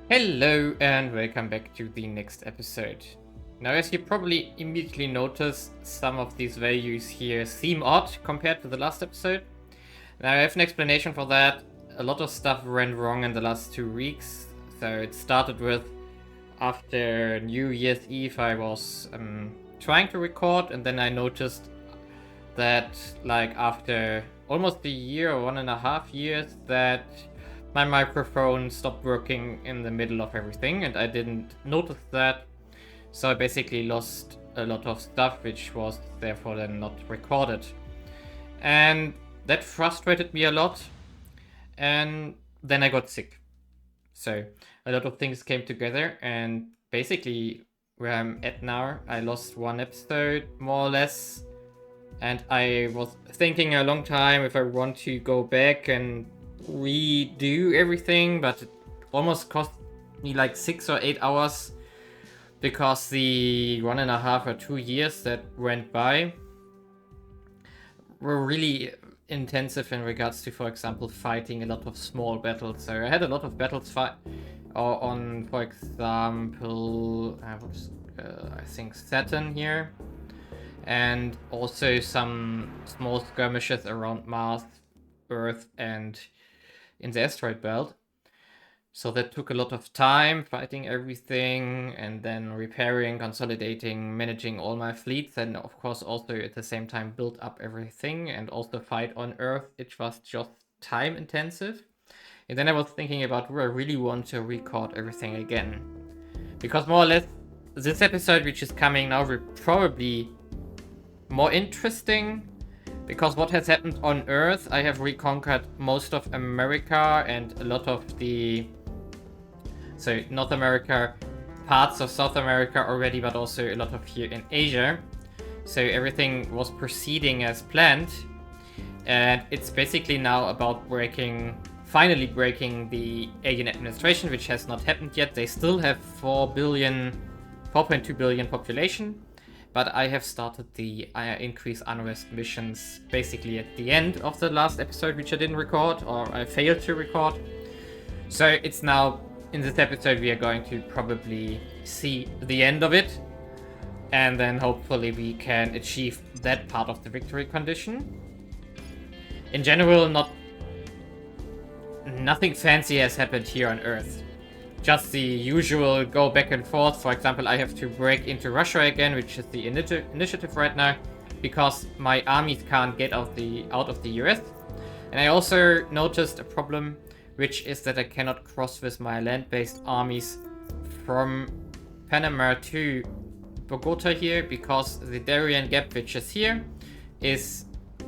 Hello and welcome back to the next episode. Now, as you probably immediately noticed, some of these values here seem odd compared to the last episode. Now, I have an explanation for that. A lot of stuff went wrong in the last 2 weeks. So it started with after New Year's Eve I was trying to record, and then I noticed that like after almost a year or 1.5 years that my microphone stopped working in the middle of everything, and I didn't notice that. So I basically lost a lot of stuff which was therefore then not recorded. And that frustrated me a lot. And then I got sick. So a lot of things came together, and basically where I'm at now, I lost 1 episode more or less. And I was thinking a long time if I want to go back and redo everything, but it almost cost me like 6 or 8 hours because the 1.5 or 2 years that went by were really intensive in regards to, for example, fighting a lot of small battles. So I had a lot of battles on, for example, I think Saturn here, and also some small skirmishes around Mars, Earth, and in the asteroid belt. So that took a lot of time fighting everything and then repairing, consolidating, managing all my fleets, and of course also at the same time build up everything and also fight on Earth. It was just time intensive. And then I was thinking about, do I really want to record everything again? Because more or less this episode which is coming now will probably more interesting, because what has happened on Earth, I have reconquered most of America and a lot of the North America, parts of South America already, but also a lot of here in Asia. So everything was proceeding as planned, and it's basically now about finally breaking the alien administration, which has not happened yet. They still have 4.2 billion population. But I have started the increase unrest missions basically at the end of the last episode, which I didn't record, or I failed to record. So it's now, in this episode, we are going to probably see the end of it. And then hopefully we can achieve that part of the victory condition. In general, nothing fancy has happened here on Earth. Just the usual go back and forth. For example, I have to break into Russia again, which is the initiative right now, because my armies can't get out of the US. And I also noticed a problem, which is that I cannot cross with my land-based armies from Panama to Bogota here, because the Darien Gap, which is here, is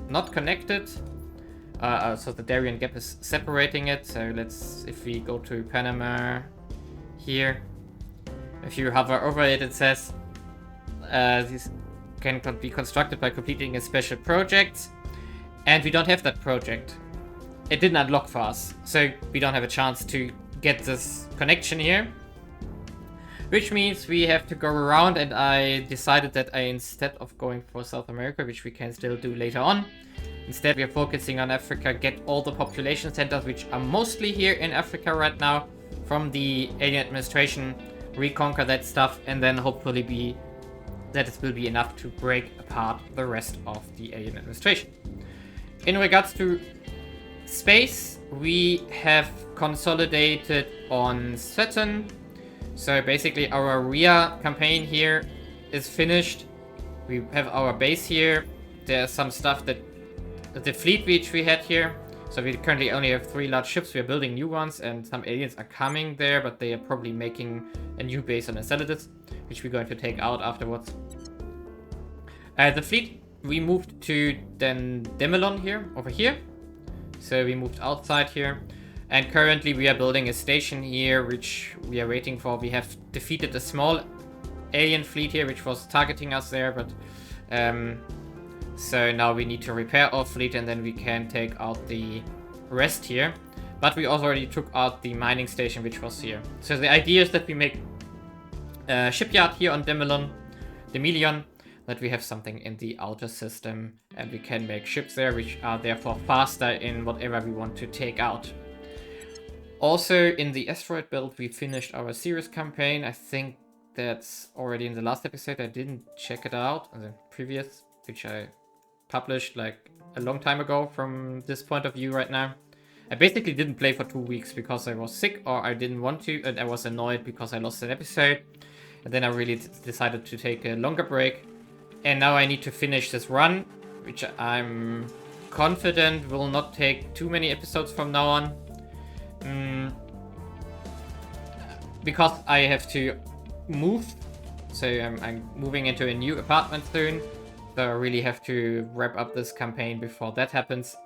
not connected. So the Darien Gap is separating it. So if we go to Panama here, if you hover over it, it says this can be constructed by completing a special project, and we don't have that project. It didn't unlock for us, so we don't have a chance to get this connection here, which means we have to go around. And I decided that instead of going for South America, which we can still do later on, instead we are focusing on Africa, get all the population centers, which are mostly here in Africa right now, from the alien administration, reconquer that stuff, and then hopefully that it will be enough to break apart the rest of the alien administration. In regards to space, we have consolidated on Saturn. So basically our RIA campaign here is finished. We have our base here. There's some stuff that the fleet which we had here. So we currently only have 3 large ships. We are building new ones, and some aliens are coming there, but they are probably making a new base on Enceladus, which we're going to take out afterwards. The fleet, we moved to then Demelon here, over here. So we moved outside here. And currently we are building a station here, which we are waiting for. We have defeated a small alien fleet here, which was targeting us there, but so now we need to repair our fleet, and then we can take out the rest here. But we already took out the mining station, which was here. So the idea is that we make a shipyard here on Demelion, that we have something in the outer system, and we can make ships there, which are therefore faster in whatever we want to take out. Also, in the asteroid belt, we finished our Sirius campaign. I think that's already in the last episode. I didn't check it out in the previous, which I published like a long time ago from this point of view right now. I basically didn't play for 2 weeks because I was sick or I didn't want to, and I was annoyed because I lost an episode. And then I really decided to take a longer break. And now I need to finish this run, which I'm confident will not take too many episodes from now on. Because I have to move, so I'm moving into a new apartment soon. So I really have to wrap up this campaign before that happens.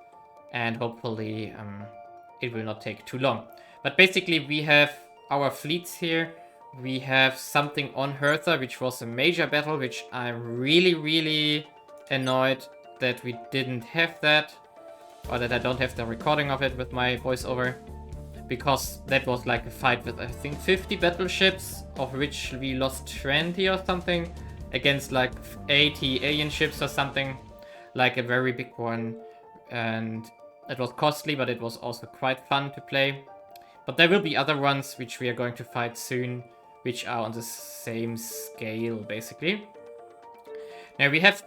And hopefully it will not take too long. But basically we have our fleets here. We have something on Hertha, which was a major battle, which I'm really annoyed that we didn't have that. Or that I don't have the recording of it with my voiceover. Because that was like a fight with, I think, 50 battleships, of which we lost 20 or something, against like 80 alien ships or something. Like a very big one. And it was costly, but it was also quite fun to play. But there will be other ones which we are going to fight soon, which are on the same scale, basically. Now we have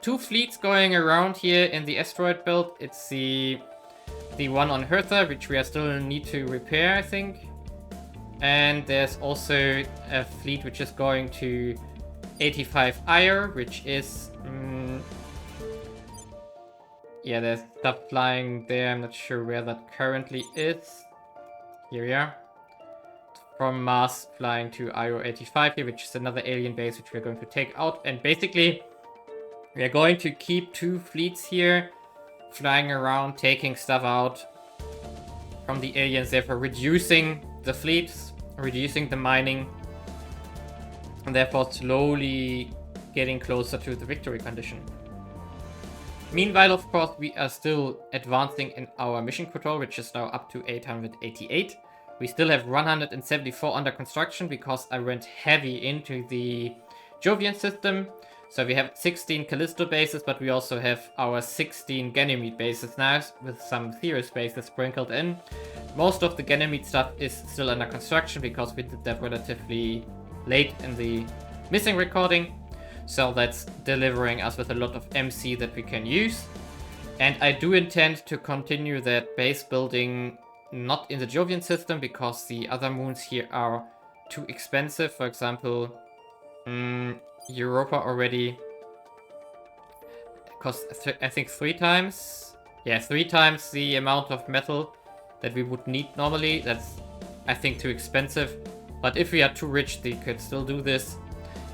2 fleets going around here in the asteroid belt. It's the one on Hertha, which we still need to repair, I think. And there's also a fleet which is going to 85 Ire, which is... yeah, there's stuff flying there. I'm not sure where that currently is. Here we are. From Mars flying to Io 85 here, which is another alien base which we're going to take out. And basically, we are going to keep 2 fleets here flying around, taking stuff out from the aliens, therefore reducing the fleets, reducing the mining, and therefore slowly getting closer to the victory condition. Meanwhile, of course, we are still advancing in our mission control, which is now up to 888. We still have 174 under construction because I went heavy into the Jovian system. So we have 16 Callisto bases, but we also have our 16 Ganymede bases now, with some Theris bases sprinkled in. Most of the Ganymede stuff is still under construction because we did that relatively late in the missing recording. So that's delivering us with a lot of MC that we can use. And I do intend to continue that base building not in the Jovian system because the other moons here are too expensive. For example, Europa already cost, I think, 3 times. Yeah, 3 times the amount of metal that we would need normally. That's, I think, too expensive. But if we are too rich, we could still do this.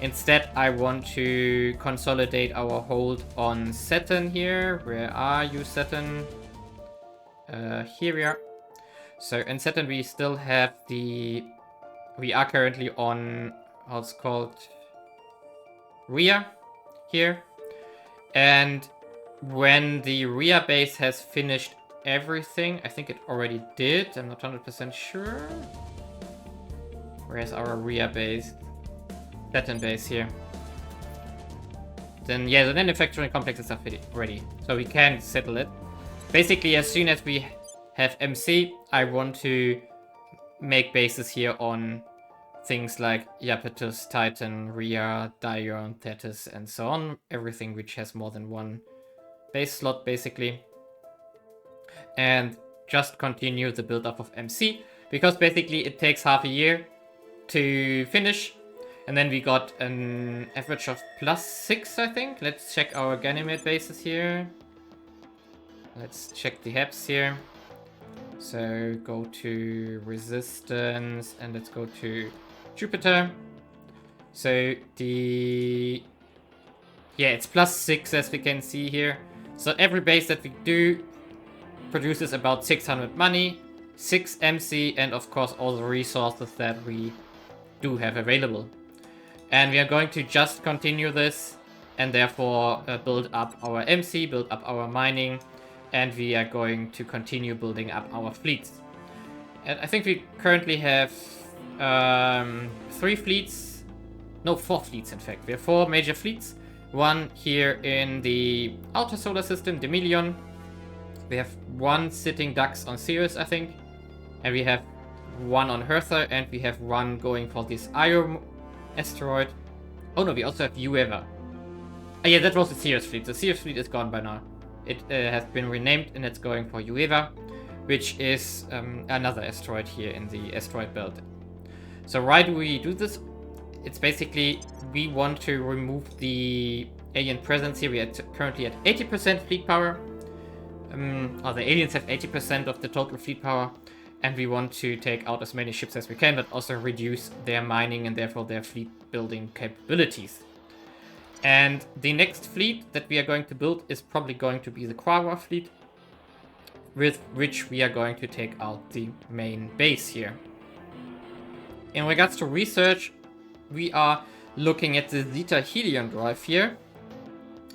Instead, I want to consolidate our hold on Saturn here. Where are you, Saturn? Here we are. So in Saturn, we still have the... We are currently on... how it's called... Rhea here. And when the Rhea base has finished everything, I think it already did, I'm not 100% sure. Where's our Rhea base? Saturn base here. Then yeah, the manufacturing complexes are ready, so we can settle it. Basically, as soon as we have MC, I want to make bases here on things like Iapetus, Titan, Rhea, Dion, Thetis, and so on. Everything which has more than 1 base slot, basically. And just continue the build-up of MC, because basically it takes half a year to finish. And then we got an average of +6, I think. Let's check our Ganymede bases here. Let's check the HEPs here. So go to Resistance, and let's go to Jupiter. So the... yeah, it's +6 as we can see here. So every base that we do produces about 600 money, 6 MC, and of course all the resources that we do have available. And we are going to just continue this and therefore build up our MC, build up our mining, and we are going to continue building up our fleets. And I think we currently have 3 fleets, no, 4 fleets in fact. We have 4 major fleets. One here in the outer solar system, Demilion. We have 1 sitting Dux on Sirius, I think. And we have one on Hertha, and we have one going for this Io asteroid. Oh no, we also have Ueva. Oh yeah, that was the Sirius fleet. The Sirius fleet is gone by now. It has been renamed and it's going for Ueva, which is another asteroid here in the asteroid belt. So why do we do this? It's basically we want to remove the alien presence here. We are currently at 80% fleet power. Or the aliens have 80% of the total fleet power. And we want to take out as many ships as we can, but also reduce their mining and therefore their fleet building capabilities. And the next fleet that we are going to build is probably going to be the Quawa fleet, with which we are going to take out the main base here. In regards to research, we are looking at the Zeta Helion drive here,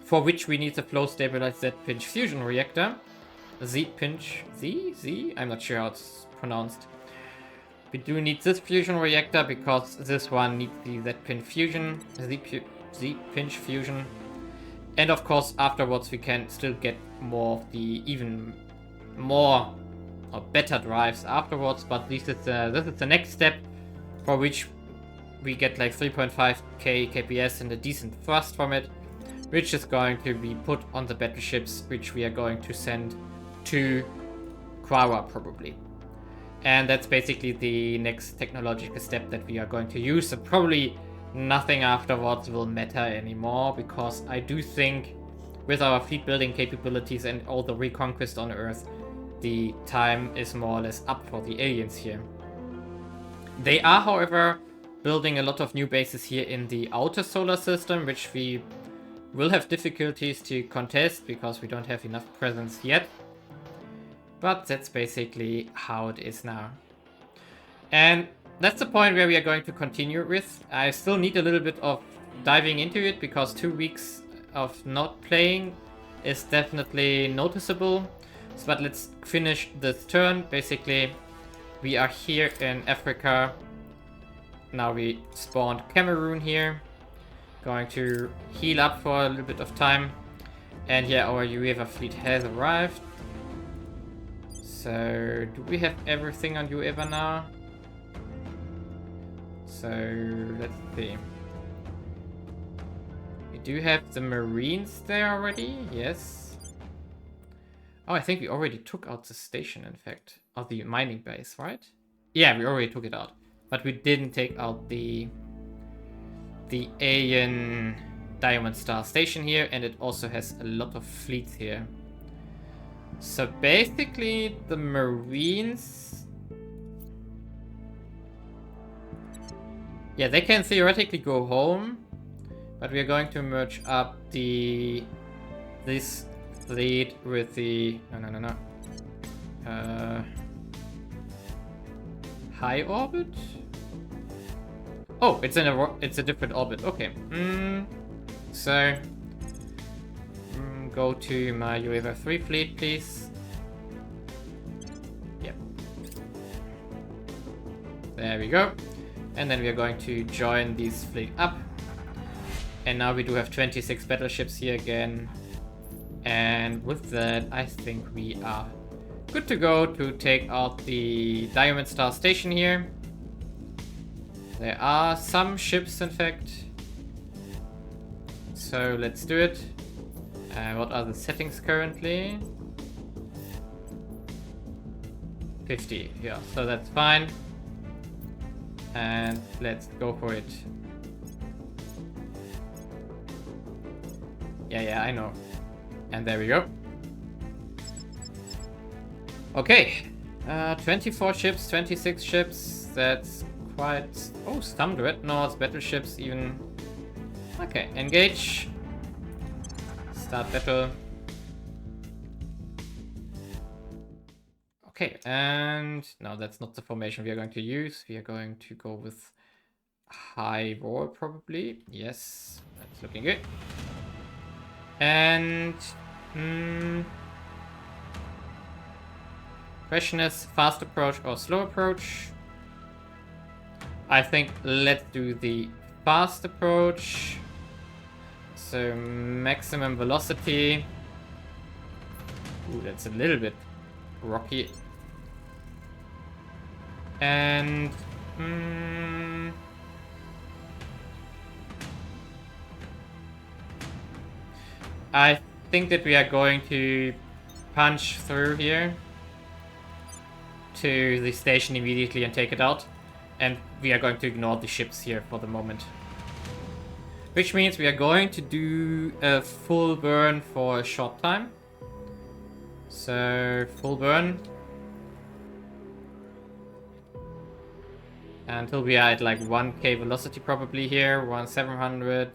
for which we need the flow stabilized Z-pinch fusion reactor. Z-pinch? Z? I'm not sure how it's pronounced. We do need this fusion reactor because this one needs the Z-pinch fusion. Z-pinch fusion. And of course, afterwards we can still get more of the even more or better drives afterwards. But this is the next step, for which we get like 3.5k KPS and a decent thrust from it, which is going to be put on the battleships, which we are going to send to Quawa probably. And that's basically the next technological step that we are going to use. And probably nothing afterwards will matter anymore, because I do think with our fleet building capabilities and all the reconquest on Earth, the time is more or less up for the aliens here. They are, however, building a lot of new bases here in the outer solar system, which we will have difficulties to contest because we don't have enough presence yet. But that's basically how it is now. And that's the point where we are going to continue with. I still need a little bit of diving into it, because 2 weeks of not playing is definitely noticeable. So, but let's finish this turn. Basically, we are here in Africa. Now we spawned Cameroon here. Going to heal up for a little bit of time. And yeah, our Ueva fleet has arrived. So, do we have everything on Ueva now? So, let's see. We do have the Marines there already, yes. Oh, I think we already took out the station, in fact. Or the mining base, right? Yeah, we already took it out. But we didn't take out the alien Diamond Star station here, and it also has a lot of fleets here. So basically, the Marines... Yeah, they can theoretically go home, but we are going to merge up this fleet with the... No. High orbit? Oh, it's a different orbit. Okay. So go to my Ueva 3 fleet, please. Yep. There we go. And then we are going to join this fleet up. And now we do have 26 battleships here again. And with that, I think we are good to go to take out the Diamond Star station here. There are some ships, in fact. So let's do it. What are the settings currently? 50, yeah, so that's fine. And let's go for it. Yeah, I know. And there we go. Okay. 24 ships, 26 ships. That's quite... Oh, some dreadnoughts, battleships even. Okay, engage. Start battle. Okay, and no, that's not the formation we are going to use. We are going to go with high roll probably. Yes, that's looking good. And question is fast approach or slow approach. I think let's do the fast approach. So maximum velocity. Ooh, that's a little bit rocky. And... I think that we are going to punch through here to the station immediately and take it out. And we are going to ignore the ships here for the moment. Which means we are going to do a full burn for a short time. So, full burn. Until we are at like 1k velocity probably here. 700,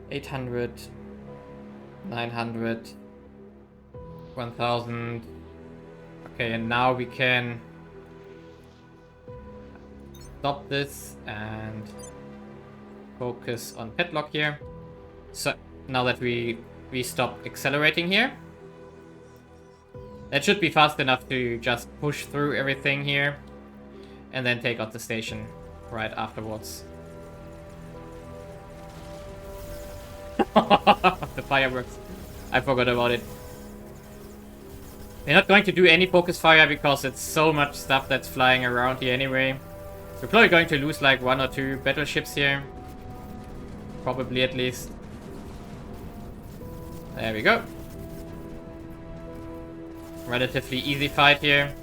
800, 900, 1000. Okay, and now we can stop this and focus on Petlock here. So now that we stop accelerating here, that should be fast enough to just push through everything here and then take out the station right afterwards. The fireworks. I forgot about it. We're not going to do any focus fire because it's so much stuff that's flying around here anyway. We're probably going to lose like 1 or 2 battleships here. Probably at least. There we go. Relatively easy fight here.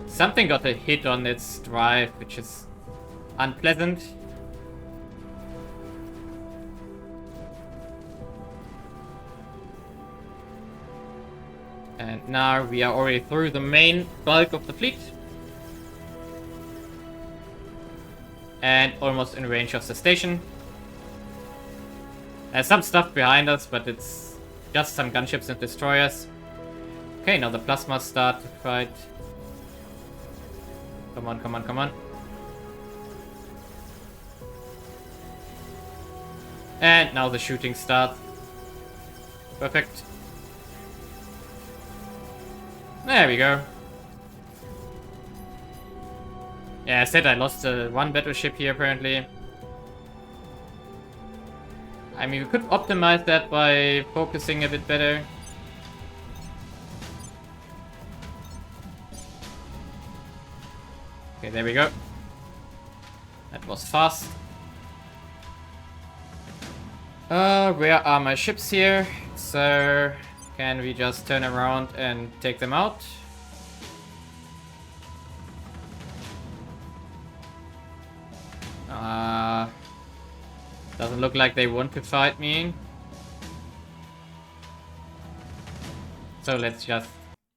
Something got a hit on its drive, which is unpleasant. And now we are already through the main bulk of the fleet. And almost in range of the station. There's some stuff behind us, but it's just some gunships and destroyers. Okay, now the plasmas start to fight. Come on, come on, come on. And now the shooting starts. Perfect. There we go. Yeah, I said I lost one battleship here apparently. I mean, we could optimize that by focusing a bit better. Okay, there we go. That was fast. Where are my ships here? So, can we just turn around and take them out? Doesn't look like they want to fight me. So let's just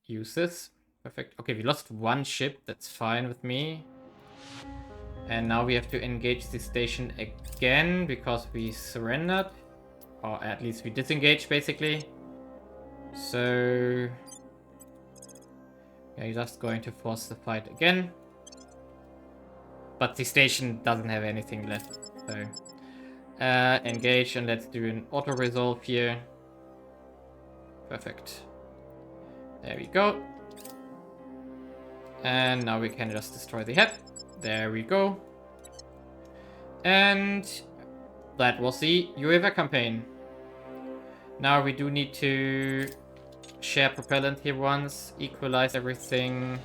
use this. Perfect. Okay, we lost one ship. That's fine with me. And now we have to engage the station again because we surrendered. Or at least we disengaged, basically. So... yeah, you're just going to force the fight again. But the station doesn't have anything left, so... engage, and let's do an auto-resolve here. Perfect. There we go. And now we can just destroy the head. There we go. And that was the UAV campaign. Now we do need to share propellant here once, equalize everything.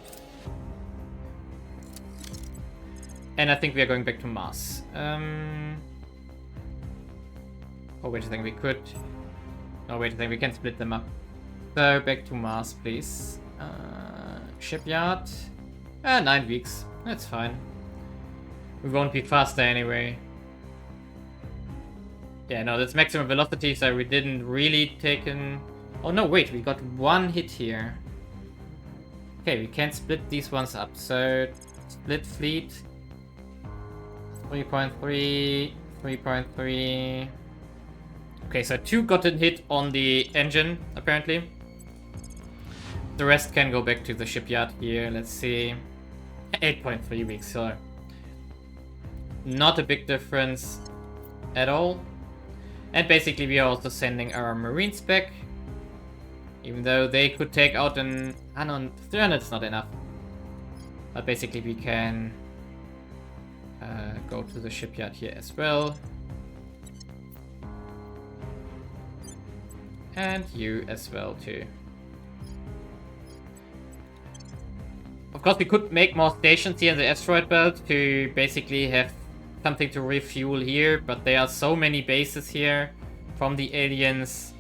And I think we are going back to Mars. Oh, wait a second, we could... oh, wait a second, we can split them up. So, back to Mars, please. Shipyard. 9 weeks. That's fine. We won't be faster anyway. Yeah, no, that's maximum velocity, so we didn't really take an... oh, no, wait, we got one hit here. Okay, we can split these ones up. So, split fleet. 3.3, 3.3... okay, so 2 got a hit on the engine, apparently. The rest can go back to the shipyard here. Let's see. 8.3 weeks, so... not a big difference at all. And basically we are also sending our Marines back. Even though they could take out an... ah no, 300 is not enough. But basically we can... go to the shipyard here as well. And you as well too. course, we could make more stations here in the asteroid belt to basically have something to refuel here, but there are so many bases here from the aliens.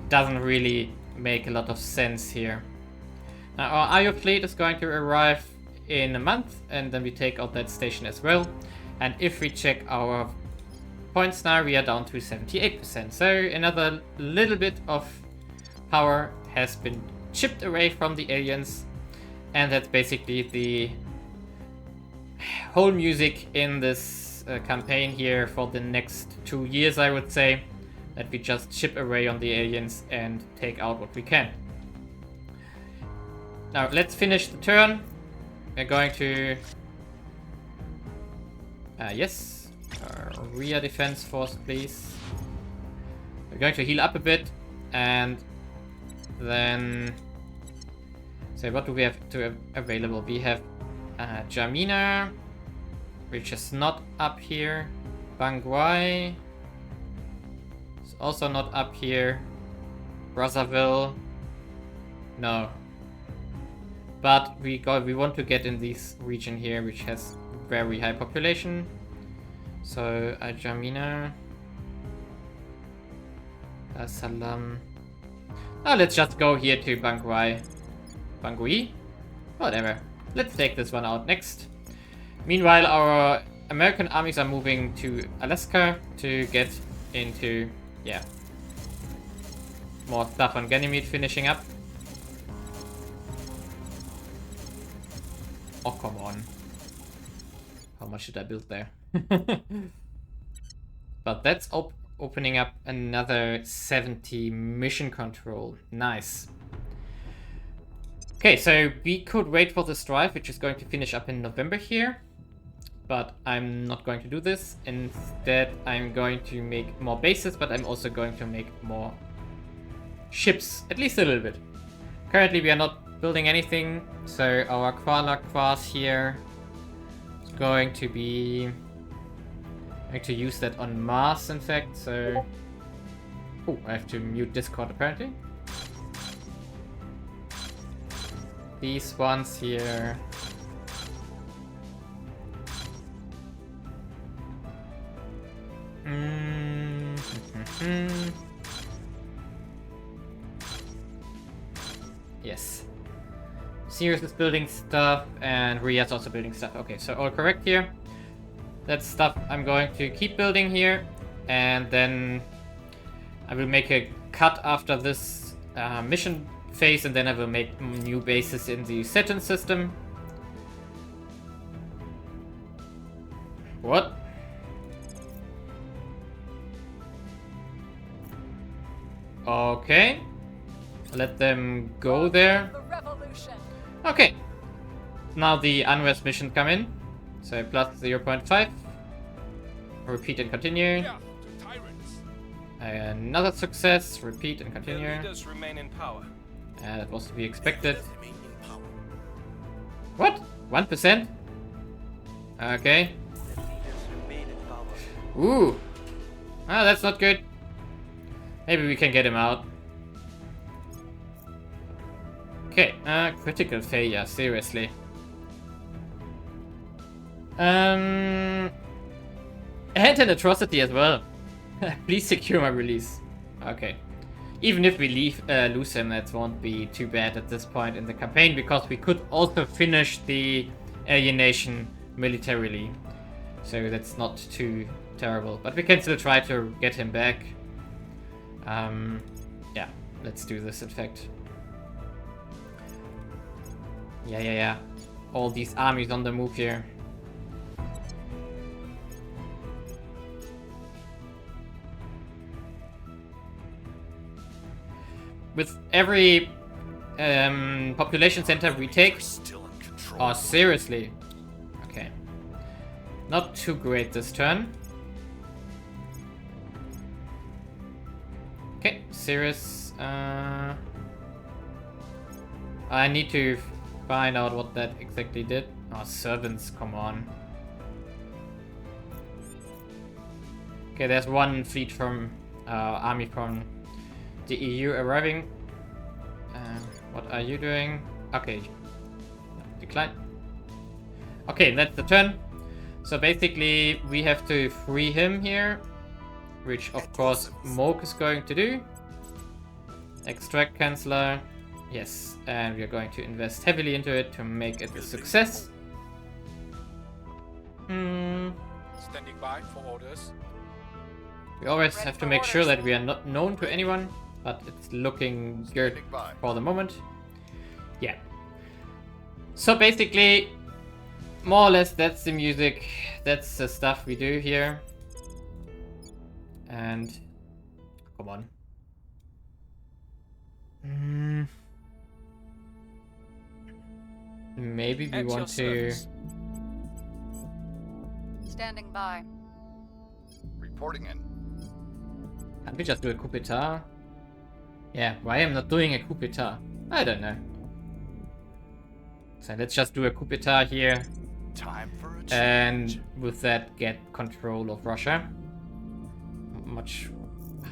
Doesn't really make a lot of sense here. Now, our IO fleet is going to arrive in a month, and then we take out that station as well. And if we check our points now, we are down to 78%. So another little bit of power has been chipped away from the aliens. And that's basically the whole music in this campaign here for the next 2 years, I would say. That we just chip away on the aliens and take out what we can. Now, let's finish the turn. We're going to... yes. Rear defense force, please. We're going to heal up a bit. And then... So what do we have available? We have Jamina, which is not up here. Bangwai is also not up here. Brazzaville, no. But we want to get in this region here, which has very high population. So Jamina, Salam. Oh, let's just go here to Bangwai. Bangui? Whatever. Let's take this one out next. Meanwhile, our American armies are moving to Alaska to get into, yeah, more stuff on Ganymede finishing up. Oh, come on. How much should I build there? But that's opening up another 70 mission control. Nice. Okay, so we could wait for this drive, which is going to finish up in November here. But I'm not going to do this. Instead, I'm going to make more bases, but I'm also going to make more ships, at least a little bit. Currently, we are not building anything, so our Koala Quas here is going to be... I have to use that on Mars, in fact, so... Oh, I have to mute Discord, apparently. These ones here. Yes. Sirius is building stuff and Ria's also building stuff. Okay, so all correct here. That's stuff I'm going to keep building here. And then I will make a cut after this mission phase, and then I will make new bases in the Saturn system. What? Okay. Let them go there. Okay. Now the unrest mission come in. So plus 0.5. Repeat and continue. Another success. Repeat and continue. Remain in power. That was to be expected. What? 1%? Okay. Ooh. Ah, that's not good. Maybe we can get him out. Okay, critical failure, seriously. And an atrocity as well. Please secure my release. Okay. Even if we lose him, that won't be too bad at this point in the campaign, because we could also finish the alienation militarily. So that's not too terrible. But we can still try to get him back. Yeah, let's do this, in fact. Yeah. All these armies on the move here. With every population center we take... Oh, seriously? Okay. Not too great this turn. Okay, Sirius. I need to find out what that exactly did. Oh, servants, come on. Okay, there's one fleet from army from the EU arriving. What are you doing? Okay. Decline. Okay, that's the turn. So basically, we have to free him here, which of course Moke is going to do. Extract Canceller. Yes, and we are going to invest heavily into it to make it a success. Standing by for orders. We always have to make sure that we are not known to anyone, but it's looking good for the moment. Yeah. So basically, more or less that's the music, that's the stuff we do here. And come on. Maybe we want to... Standing by. Reporting in. Can't we just do a coup d'etat? Yeah, why I'm not doing a coup d'etat? I don't know. So let's just do a coup d'etat here. Time for a change. And with that get control of Russia. Much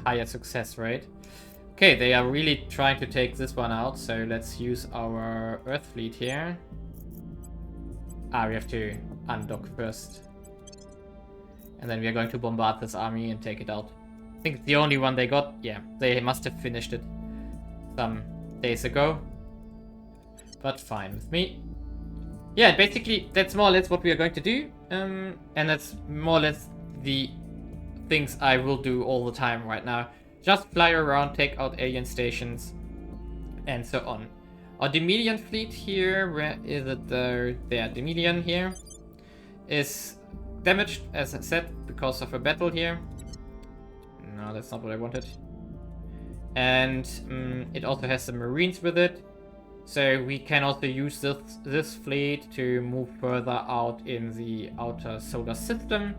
higher success rate. Okay, they are really trying to take this one out, so let's use our Earth fleet here. Ah, we have to undock first. And then we are going to bombard this army and take it out. I think it's the only one they got. Yeah, they must have finished it some days ago. But fine with me. Yeah, basically, that's more or less what we are going to do. And that's more or less the things I will do all the time right now. Just fly around, take out alien stations, and so on. Our Demilion fleet here, where is it? There, Demilion here, is damaged, as I said, because of a battle here. No, that's not what I wanted. And it also has some Marines with it. So we can also use this fleet to move further out in the outer solar system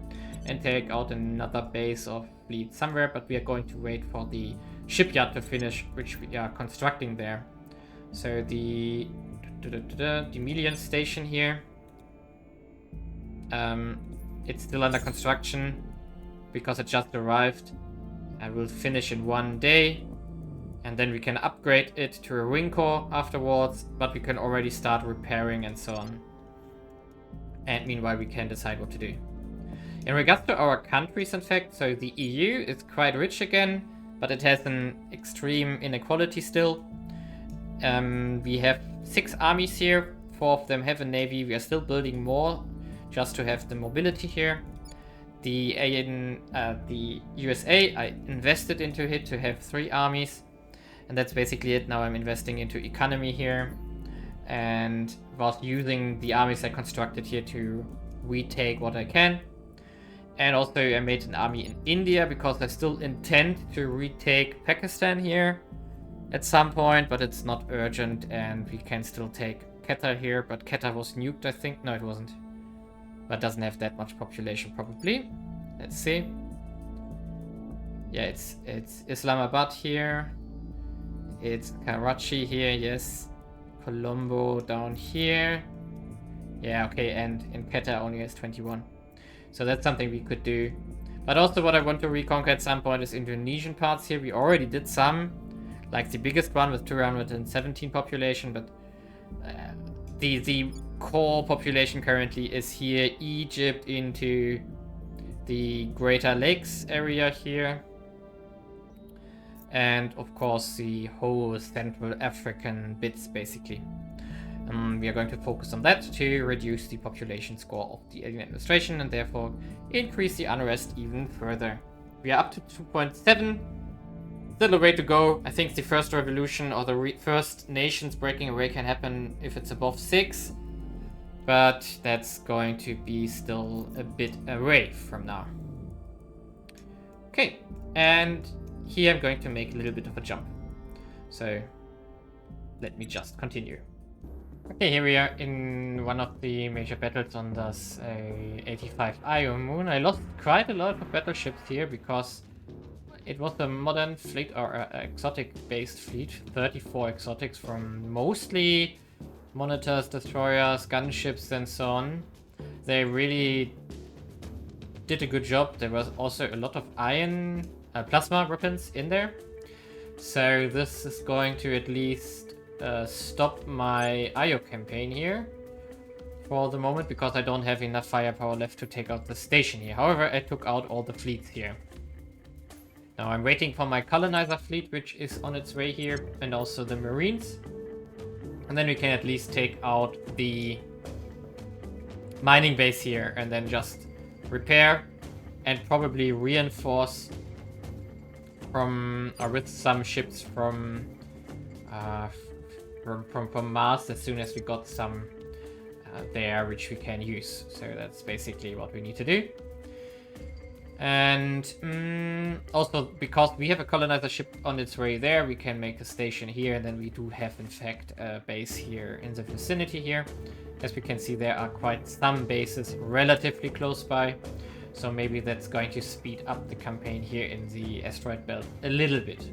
and take out another base of fleet somewhere, but we are going to wait for the shipyard to finish, which we are constructing there. So the Demilion station here, it's still under construction because it just arrived. I will finish in 1 day, and then we can upgrade it to a wing core afterwards, but we can already start repairing and so on. And meanwhile we can decide what to do. In regards to our countries, in fact, so the EU is quite rich again, but it has an extreme inequality still. We have 6 armies here, 4 of them have a navy. We are still building more just to have the mobility here. The USA, I invested into it to have 3 armies, and that's basically it. Now I'm investing into economy here, and was using the armies I constructed here to retake what I can. And also I made an army in India because I still intend to retake Pakistan here at some point, but it's not urgent, and we can still take Quetta here, but Quetta was nuked, I think. No, it wasn't. But doesn't have that much population probably. Let's see. Yeah, it's Islamabad here. It's Karachi here, yes. Colombo down here. Yeah, okay, and in Quetta only has 21. So that's something we could do. But also what I want to reconquer at some point is Indonesian parts here. We already did some, like the biggest one with 217 population, but the core population currently is here, Egypt into the Greater Lakes area here. And of course the whole Central African bits basically. We are going to focus on that to reduce the population score of the alien administration and therefore increase the unrest even further. We are up to 2.7. Still a way to go. I think the first revolution or the first nations breaking away can happen if it's above 6. But that's going to be still a bit away from now. Okay, and here I'm going to make a little bit of a jump. So let me just continue. Okay, here we are in one of the major battles on this 85 Io moon. I lost quite a lot of battleships here because it was a modern fleet or exotic-based fleet. 34 exotics from mostly monitors, destroyers, gunships, and so on. They really did a good job. There was also a lot of iron plasma weapons in there. So this is going to at least stop my IO campaign here. for the moment because I don't have enough firepower left to take out the station here. However, I took out all the fleets here. Now I'm waiting for my colonizer fleet, which is on its way here, and also the marines. And then we can at least take out the mining base here and then just repair and probably reinforce from or with some ships from Mars as soon as we got some there which we can use. So that's basically what we need to do. And also because we have a colonizer ship on its way there, we can make a station here, and then we do have in fact a base here in the vicinity here. As we can see, there are quite some bases relatively close by, so maybe that's going to speed up the campaign here in the asteroid belt a little bit.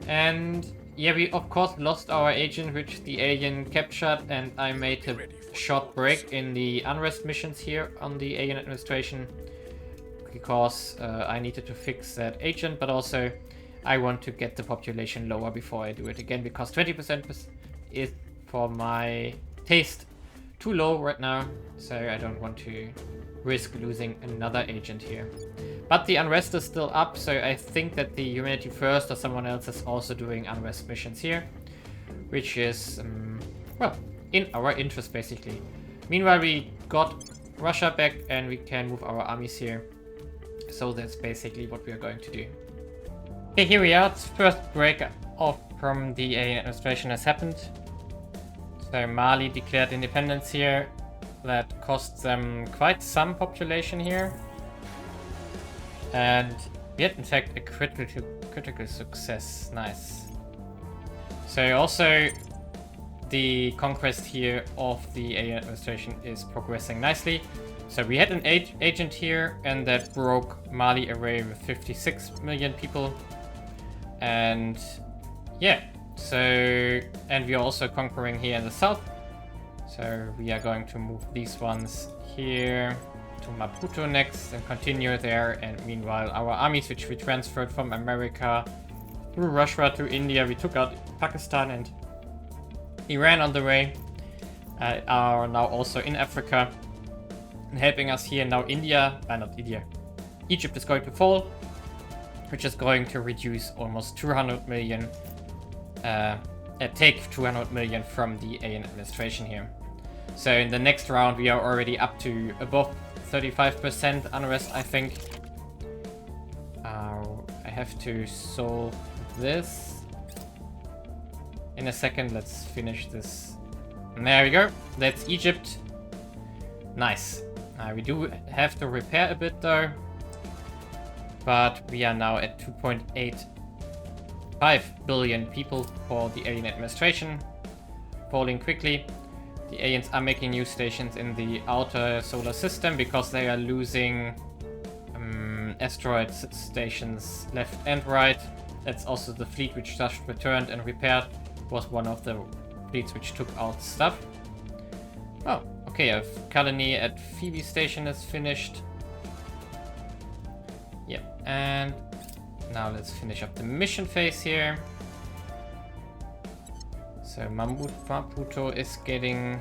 And yeah, we of course lost our agent, which the alien captured, and I made a short break in the unrest missions here on the alien administration because I needed to fix that agent, but also I want to get the population lower before I do it again, because 20% is for my taste too low right now, so I don't want to risk losing another agent here. But the unrest is still up, so I think that the Humanity First or someone else is also doing unrest missions here, which is, well, in our interest basically. Meanwhile, we got Russia back and we can move our armies here. So that's basically what we are going to do. Okay, here we are. It's first break off from the alien administration has happened. So Mali declared independence here. That cost them quite some population here. And we had in fact a critical success. Nice. So also the conquest here of the alien administration is progressing nicely. So we had an agent here, and that broke Mali away with 56 million people. And yeah, so, and we are also conquering here in the south. So we are going to move these ones here to Maputo next and continue there. And meanwhile, our armies, which we transferred from America through Russia to India, we took out Pakistan and Iran on the way, are now also in Africa and helping us here. Now Egypt is going to fall, which is going to reduce almost 200 million, take 200 million from the alien administration here. So in the next round, we are already up to above 35% unrest, I think. I have to solve this in a second. Let's finish this. And there we go. That's Egypt. Nice. We do have to repair a bit though. But we are now at 2.85 billion people for the alien administration. Falling quickly. The aliens are making new stations in the outer solar system because they are losing asteroid stations left and right. That's also the fleet which just returned and repaired. Was one of the fleets which took out stuff. Oh, okay, a colony at Phoebe Station is finished. Yeah, and now let's finish up the mission phase here. So Maputo is getting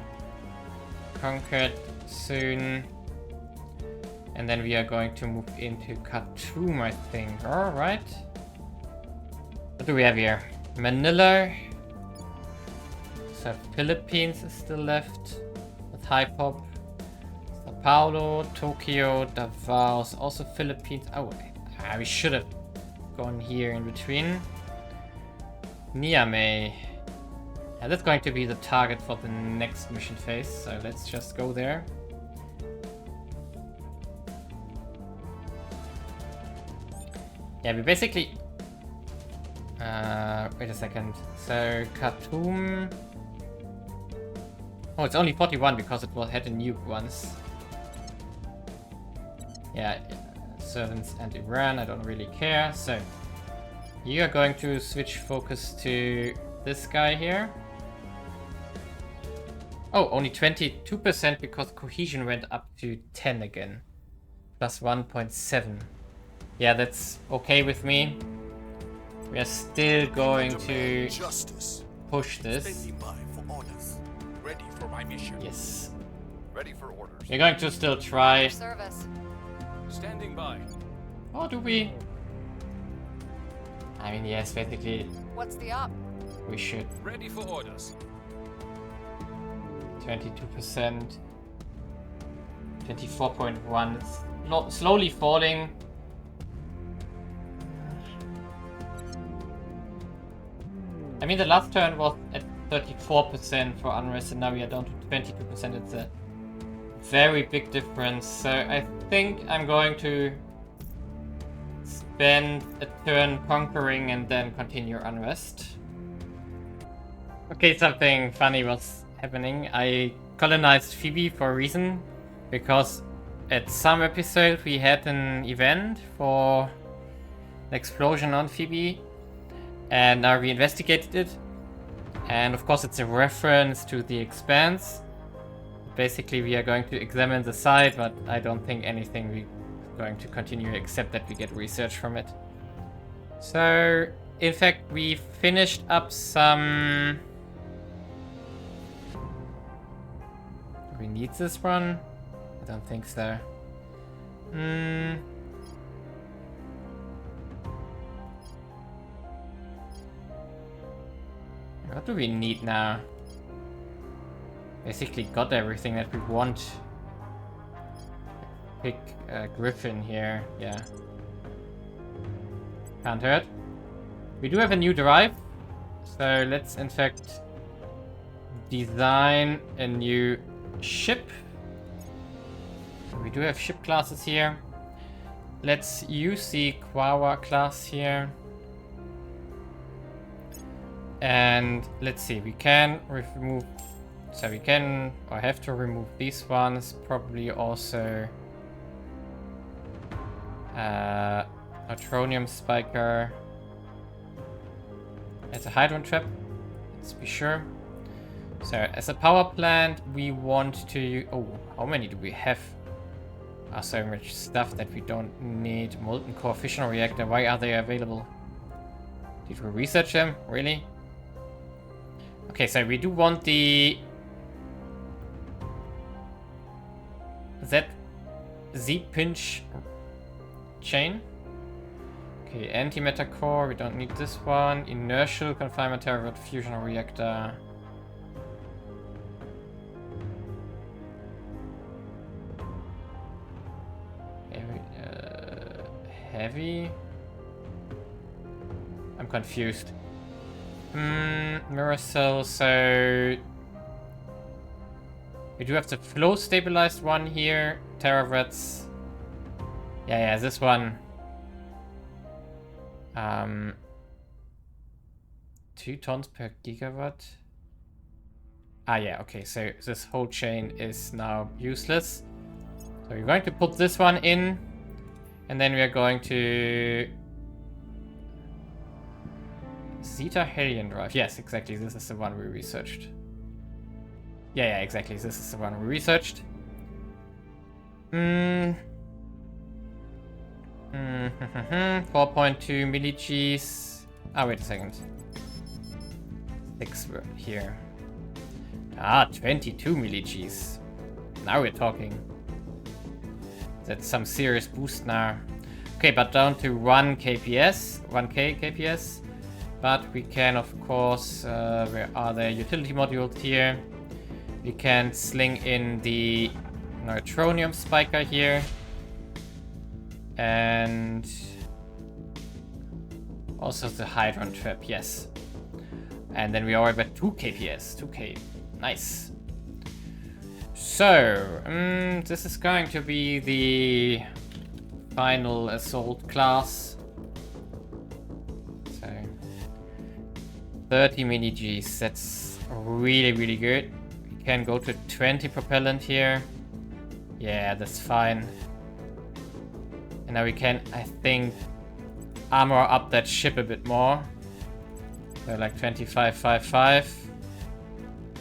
conquered soon. And then we are going to move into Khartoum, I think. Alright. What do we have here? Manila. So Philippines is still left with high pop. Sao Paulo, Tokyo, Davos, also Philippines. Oh, we should have gone here in between. Niamey. Yeah, that's going to be the target for the next mission phase, so let's just go there. Yeah, we basically... wait a second. So, Khartoum... Oh, it's only 41 because it had a nuke once. Yeah, servants and Iran, I don't really care. So, you are going to switch focus to this guy here. Oh, only 22% because cohesion went up to 10 again. Plus 1.7. Yeah, that's okay with me. We are still going to push this. Ready for my mission. Yes. Ready for orders. We're going to still try. Service. Standing by. Or do we? I mean, yes, basically What's the op? we should. Ready for orders. 22%. 24.1. It's slowly falling. I mean, the last turn was at 34% for unrest, and now we are down to 22%. It's a very big difference. So I think I'm going to spend a turn conquering and then continue unrest. Okay, something funny was happening. I colonized Phoebe for a reason, because at some episode we had an event for an explosion on Phoebe, and now we investigated it, and of course it's a reference to The Expanse. Basically we are going to examine the site, but I don't think anything we're going to continue except that we get research from it. So in fact we finished up some... Do we need this one? I don't think so. What do we need now? Basically got everything that we want. Pick Griffin here, yeah. Can't hurt. We do have a new drive, so let's in fact design a new ship. We do have ship classes here. Let's use the Quawa class here. And let's see, we can remove, so we can, or have to remove these ones, probably also neutronium spiker as a hydron trap, let's be sure. So as a power plant we want to, oh, how many do we have? So much stuff that we don't need. Molten core fission reactor, why are they available? Did we research them? Really? Okay, so we do want the Z-pinch chain. Okay, antimatter core, we don't need this one. Inertial confinement terawatt fusion reactor. Heavy? I'm confused. Mirror cell, so we do have the flow stabilized one here. Terawatts. Yeah, this one. 2 tons per gigawatt. Ah, yeah, okay, so this whole chain is now useless. So we're going to put this one in, and then we are going to Zeta Helion drive. Yes, exactly. This is the one we researched. Yeah, exactly. This is the one we researched. 4.2 milli-Gs. Ah, wait a second. 6 here. Ah, 22 milli-Gs. Now we're talking. That's some serious boost now. Okay, but down to 1 kps, 1k kps. But we can, of course, where are the utility modules here? We can sling in the neutronium spiker here. And also the hydron trap, yes. And then we are at 2 kps, 2k, nice. So, this is going to be the final assault class. So, 30 mini-Gs, that's really good. We can go to 20 propellant here. Yeah, that's fine. And now we can, I think, armor up that ship a bit more. So like 25.55.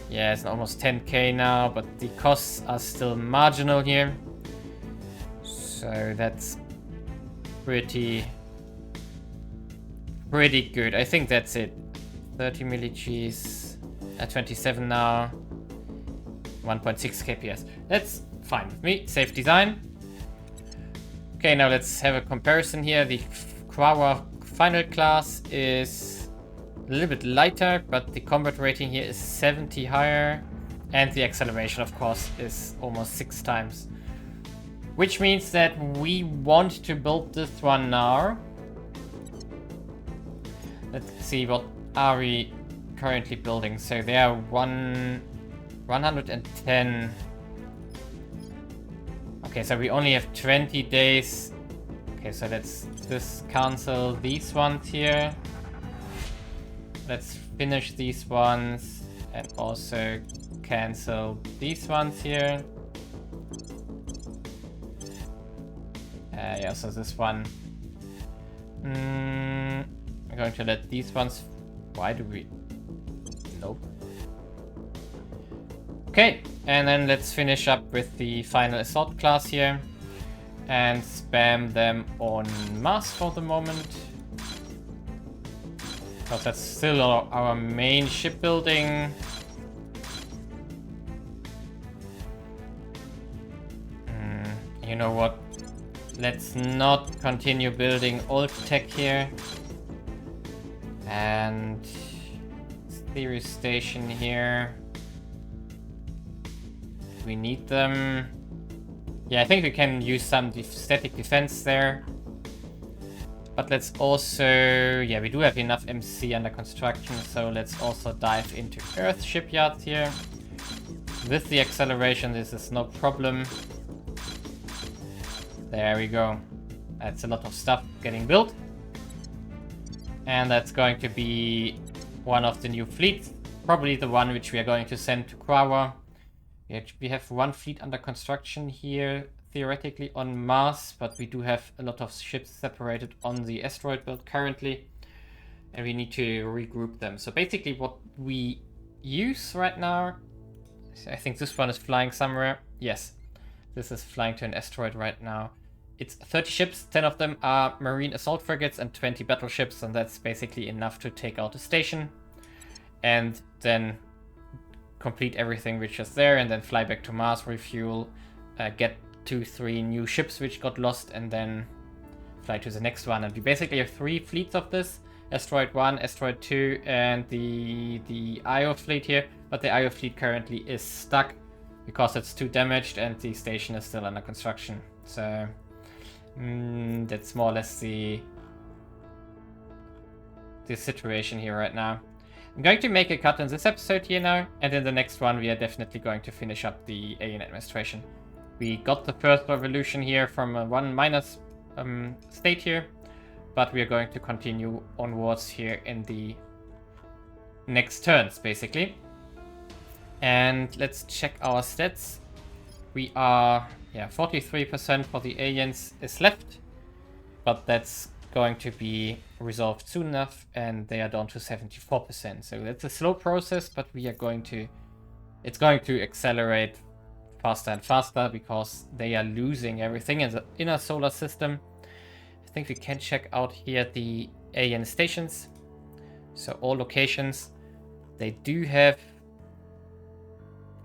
Yeah, it's almost 10k now, but the costs are still marginal here. So that's pretty good. I think that's it. 30 milli-Gs at 27 now. 1.6 kps. That's fine with me. Safe design. Okay, now let's have a comparison here. The Quawa final class is a little bit lighter, but the combat rating here is 70 higher. And the acceleration, of course, is almost 6 times. Which means that we want to build this one now. Let's see, what are we currently building? So they are 110. Okay, so we only have 20 days. Okay, so let's just cancel these ones here. Let's finish these ones and also cancel these ones here. Yeah, so this one. I'm going to let these ones. Why do we? Nope. Okay, and then let's finish up with the final assault class here and spam them on Mars for the moment. Because that's still our main shipbuilding. You know what? Let's not continue building old tech here. And theory station here. We need them. Yeah, I think we can use some static defense there. But let's also... Yeah, we do have enough MC under construction, so let's also dive into Earth shipyards here. With the acceleration, this is no problem. There we go. That's a lot of stuff getting built. And that's going to be one of the new fleets. Probably the one which we are going to send to Quawa. We have one fleet under construction here, theoretically on Mars, but we do have a lot of ships separated on the asteroid belt currently, and we need to regroup them. So basically what we use right now, I think this one is flying somewhere. Yes, this is flying to an asteroid right now. It's 30 ships, 10 of them are marine assault frigates and 20 battleships, and that's basically enough to take out a station. And then complete everything which is there, and then fly back to Mars, refuel, get 2-3 new ships which got lost, and then fly to the next one. And we basically have 3 fleets of this: Asteroid 1, Asteroid 2, and the IO fleet here. But the IO fleet currently is stuck because it's too damaged and the station is still under construction. So that's more or less the situation here right now. I'm going to make a cut in this episode here now, and in the next one we are definitely going to finish up the alien administration. We got the first revolution here from a 1- state here, but we are going to continue onwards here in the next turns, basically. And let's check our stats. We are, 43% for the aliens is left, but that's going to be resolved soon enough, and they are down to 74%. So that's a slow process, but it's going to accelerate faster and faster because they are losing everything in the inner solar system. I think we can check out here the alien stations. So all locations, they do have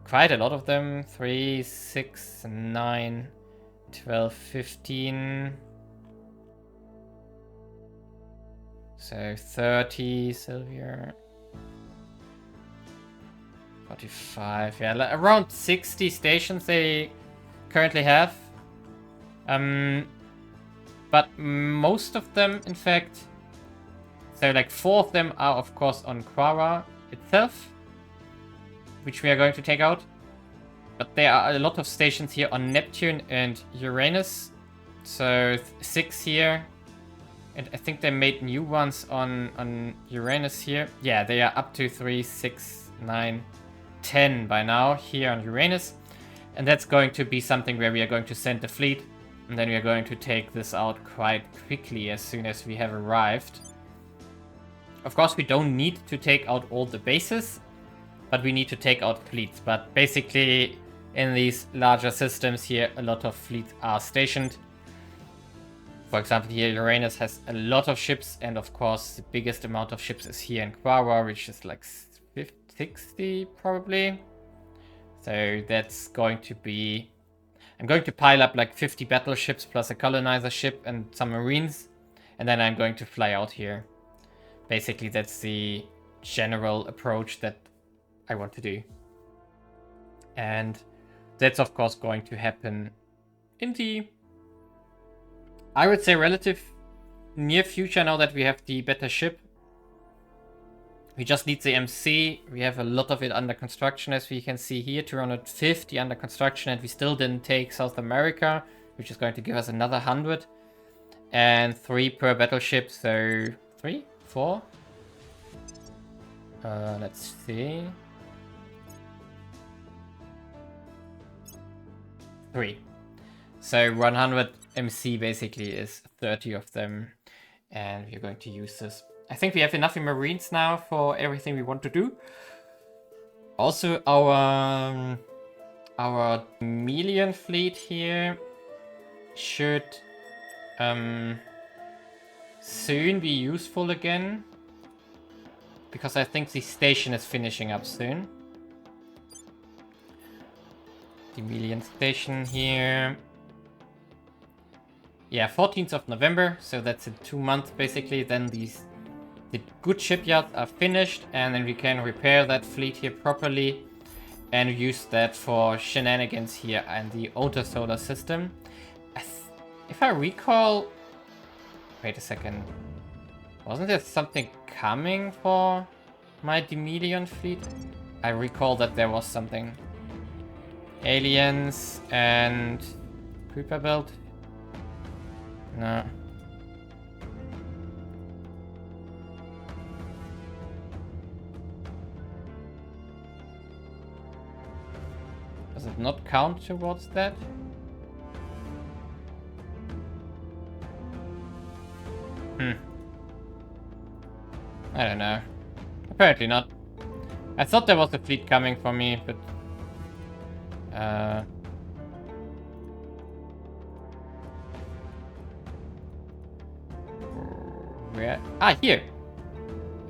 quite a lot of them. 3, 6, 9, 12, 15. So 30, Sylvia. 45, yeah, around 60 stations they currently have. But most of them, in fact, so like 4 of them are of course on Quara itself, which we are going to take out. But there are a lot of stations here on Neptune and Uranus. So 6 here. And I think they made new ones on Uranus here. Yeah, they are up to 3, 6, 9, 10 by now here on Uranus. And that's going to be something where we are going to send the fleet. And then we are going to take this out quite quickly as soon as we have arrived. Of course, we don't need to take out all the bases, but we need to take out fleets. But basically, in these larger systems here, a lot of fleets are stationed. For example, here Uranus has a lot of ships, and of course the biggest amount of ships is here in Quara, which is like 60 probably. So that's going to be... I'm going to pile up like 50 battleships plus a colonizer ship and some marines. And then I'm going to fly out here. Basically, that's the general approach that I want to do. And that's of course going to happen in the, I would say, relative near future now that we have the better ship. We just need the MC. We have a lot of it under construction, as we can see here. 250 under construction, and we still didn't take South America, which is going to give us another 100. And 3 per battleship, so 3? 4? Let's see. 3. So 100 MC basically is 30 of them, and we're going to use this. I think we have enough in Marines now for everything we want to do. Also, our Melian fleet here should soon be useful again, because I think the station is finishing up soon. The Melian station here. Yeah, 14th of November, so that's in 2 months basically. Then the good shipyards are finished, and then we can repair that fleet here properly and use that for shenanigans here and the outer solar system. If I recall... Wait a second. Wasn't there something coming for my Demelian fleet? I recall that there was something. Aliens and Creeper build? No. Does it not count towards that? I don't know. Apparently not. I thought there was a fleet coming for me, but... where? Ah, here!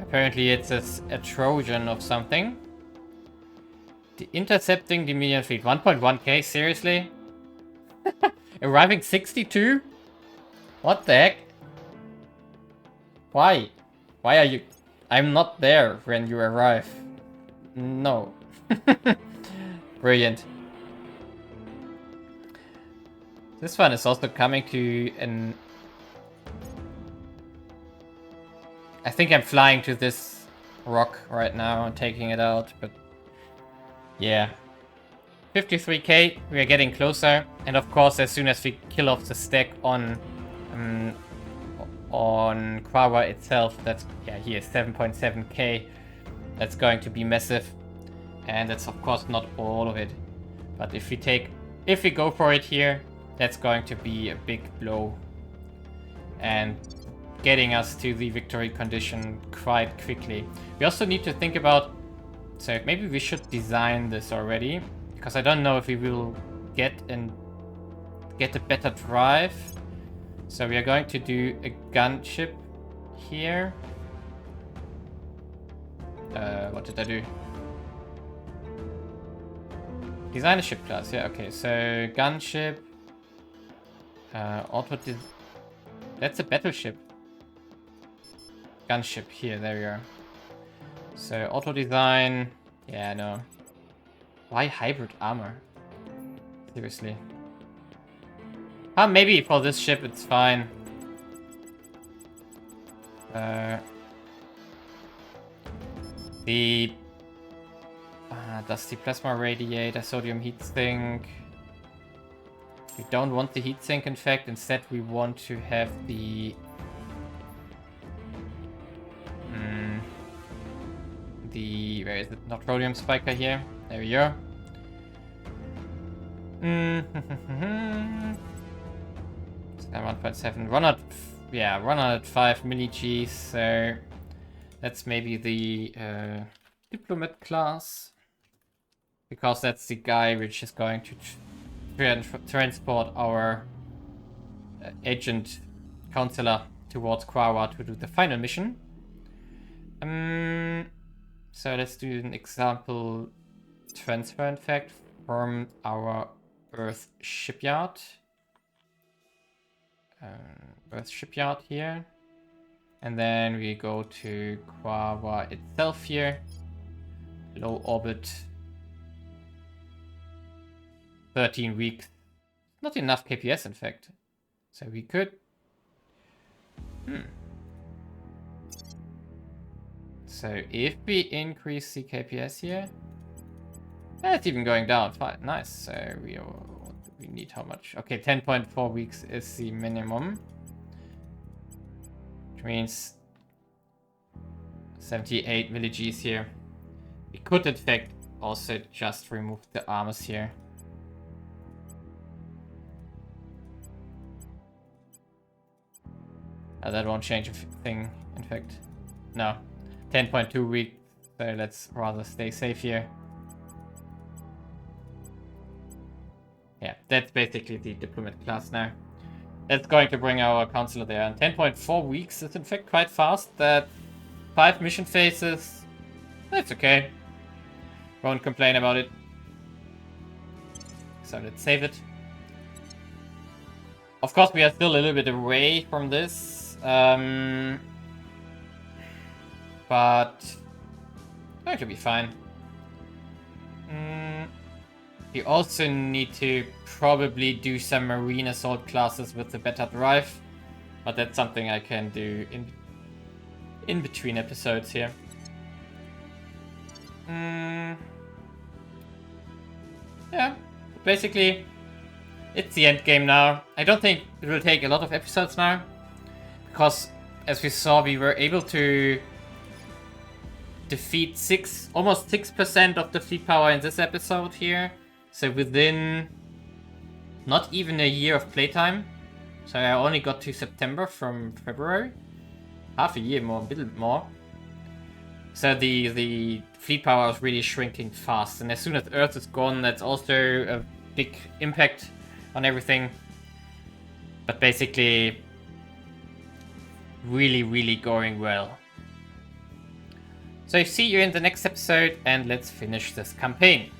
Apparently it's a Trojan of something. Intercepting the Melian fleet. 1.1k, seriously? Arriving 62? What the heck? Why? Why are you... I'm not there when you arrive. No. Brilliant. This one is also coming to an... I think I'm flying to this rock right now and taking it out, but... Yeah. 53k, we are getting closer. And of course, as soon as we kill off the stack on Quawa itself, that's, yeah, here, 7.7k. That's going to be massive. And that's of course not all of it. But if we go for it here, that's going to be a big blow. And getting us to the victory condition quite quickly. We also need to think about, so maybe we should design this already, because I don't know if we will get a better drive. So we are going to do a gunship here. What did I do? Design a ship class, yeah, okay. So gunship, that's a battleship. Gunship here, there we are. So auto design, yeah, no. Why hybrid armor? Seriously. Maybe for this ship it's fine. The dusty plasma radiator, sodium heatsink. We don't want the heatsink, in fact. Instead, we want to have the where is it? Neutronium spiker here. There we go. 1.7. 105 milli-Gs. So that's maybe the diplomat class, because that's the guy which is going to transport our agent counselor towards Quawa to do the final mission. So let's do an example transfer, in fact, from our Earth shipyard. Earth shipyard here. And then we go to Quava itself here. Low orbit. 13 weeks. Not enough KPS, in fact. So we could... So if we increase the KPS here... it's even going down. Fine. Nice. So we need how much? Okay, 10.4 weeks is the minimum. Which means 78 milli-Gs here. We could, in fact, also just remove the armors here. That won't change a thing, in fact. No. 10.2 weeks, so let's rather stay safe here. Yeah, that's basically the diplomat class now. That's going to bring our counselor there. And 10.4 weeks is in fact quite fast. That 5 mission phases, that's okay. Won't complain about it. So let's save it. Of course, we are still a little bit away from this. But going to be fine. We also need to probably do some marine assault classes with the beta drive, but that's something I can do in between episodes here. Yeah, basically it's the end game now. I don't think it will take a lot of episodes now, because as we saw, we were able to defeat almost 6% of the fleet power in this episode here. So within not even a year of playtime. So I only got to September from February. Half a year more, a little bit more. So the fleet power is really shrinking fast. And as soon as Earth is gone, that's also a big impact on everything. But basically, really, really going well. So see you in the next episode, and let's finish this campaign.